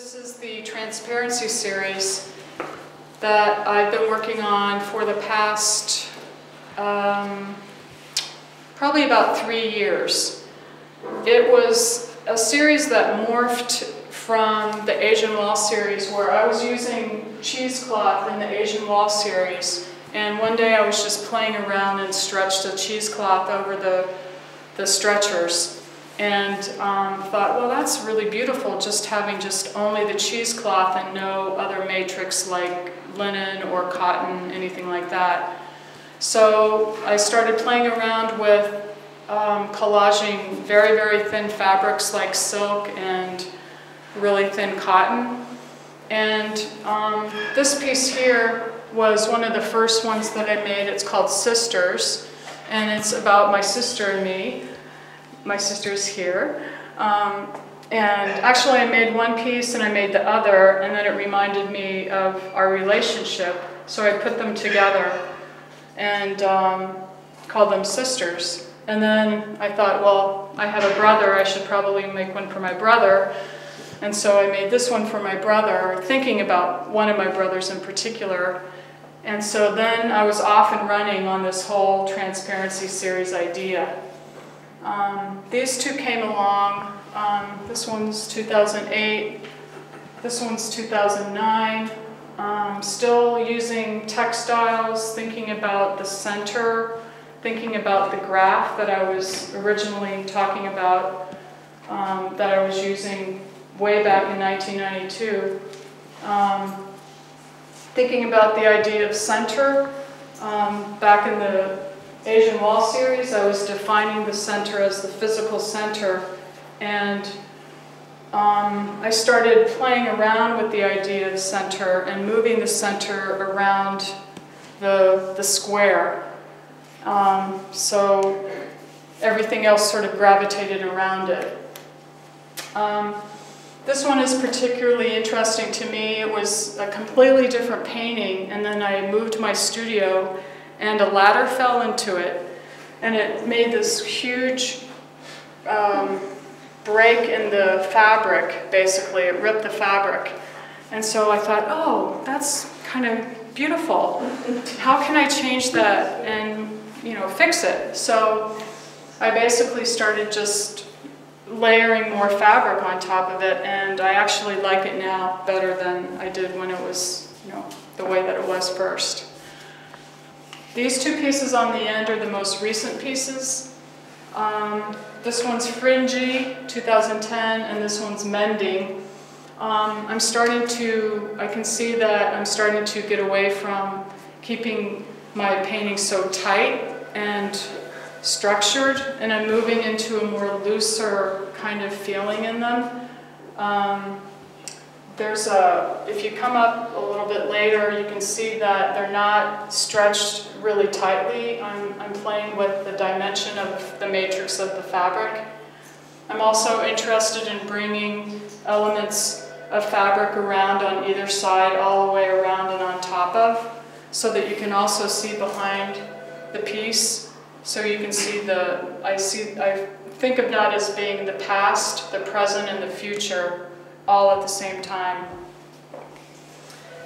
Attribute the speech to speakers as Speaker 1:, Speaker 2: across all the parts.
Speaker 1: This is the transparency series that I've been working on for the past probably about 3 years. It was a series that morphed from the Asian wall series, where I was using cheesecloth in the Asian wall series, and one day I was just playing around and stretched a cheesecloth over the stretchers. And thought, well, that's really beautiful, just having just only the cheesecloth and no other matrix like linen or cotton, anything like that. So I started playing around with collaging very, very thin fabrics like silk and really thin cotton. And this piece here was one of the first ones that I made. It's called Sisters, and it's about my sister and me. My sister's here. And actually I made one piece and I made the other, and then it reminded me of our relationship. So I put them together and called them Sisters. And then I thought, well, I have a brother, I should probably make one for my brother. And so I made this one for my brother, thinking about one of my brothers in particular. And so then I was off and running on this whole transparency series idea. These two came along. This one's 2008, this one's 2009. Still using textiles, thinking about the center, thinking about the graph that I was originally talking about, that I was using way back in 1992. Thinking about the idea of center. Back in the Asian wall series, I was defining the center as the physical center, and I started playing around with the idea of center and moving the center around the square. So everything else sort of gravitated around it. This one is particularly interesting to me. It was a completely different painting, and then I moved my studio and a ladder fell into it, and it made this huge break in the fabric, basically. It ripped the fabric. And so I thought, oh, that's kind of beautiful. How can I change that and, fix it? So I basically started just layering more fabric on top of it, and I actually like it now better than I did when it was, the way that it was first. These two pieces on the end are the most recent pieces. This one's Fringy, 2010, and this one's Mending. I can see that I'm starting to get away from keeping my paintings so tight and structured, and I'm moving into a more looser kind of feeling in them. If you come up a little bit later, you can see that they're not stretched really tightly. I'm playing with the dimension of the matrix of the fabric. I'm also interested in bringing elements of fabric around on either side, all the way around and on top of, so that you can also see behind the piece. So you can see I think of that as being the past, the present, and the future, all at the same time.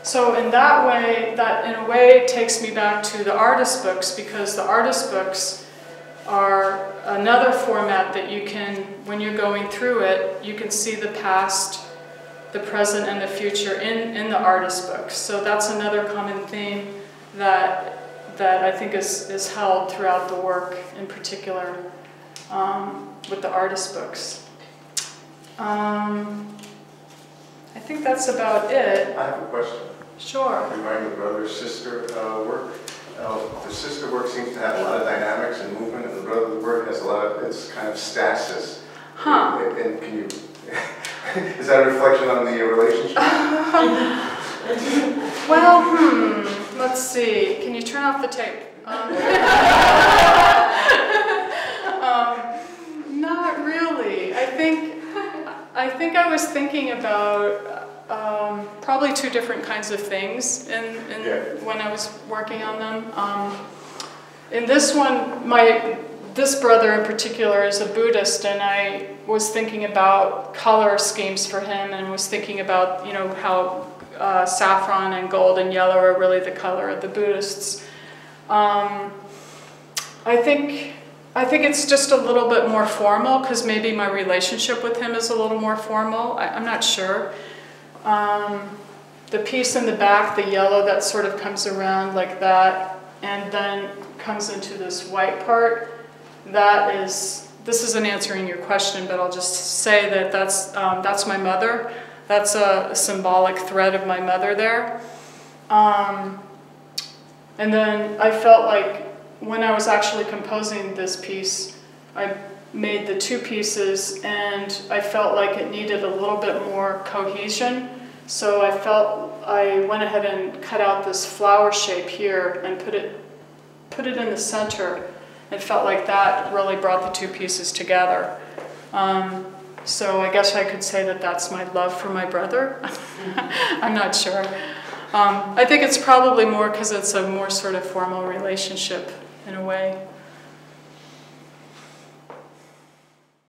Speaker 1: So in that way, in a way, takes me back to the artist books, because the artist books are another format that you can, when you're going through it, you can see the past, the present, and the future in the artist books. So that's another common theme that I think is held throughout the work, in particular with the artist books. I think that's about it.
Speaker 2: I have a question.
Speaker 1: Sure.
Speaker 2: Regarding the brother-sister work. The sister work seems to have a lot of dynamics and movement, and the brother work has a lot of, it's kind of stasis.
Speaker 1: Huh.
Speaker 2: And can you, is that a reflection on the relationship?
Speaker 1: Well, let's see. Can you turn off the tape? Not really. I think I was thinking about probably two different kinds of things when I was working on them. In this one, this brother in particular is a Buddhist, and I was thinking about color schemes for him, and was thinking about, you know, how saffron and gold and yellow are really the color of the Buddhists. I think it's just a little bit more formal, because maybe my relationship with him is a little more formal. I'm not sure. The piece in the back, the yellow that sort of comes around like that, and then comes into this white part, this isn't answering your question, but I'll just say that that's my mother. That's a symbolic thread of my mother there. And then I felt like when I was actually composing this piece, I made the two pieces, and I felt like it needed a little bit more cohesion. So I went ahead and cut out this flower shape here and put it in the center. It felt like that really brought the two pieces together. So I guess I could say that that's my love for my brother. I'm not sure. I think it's probably more because it's a more sort of formal relationship in a way.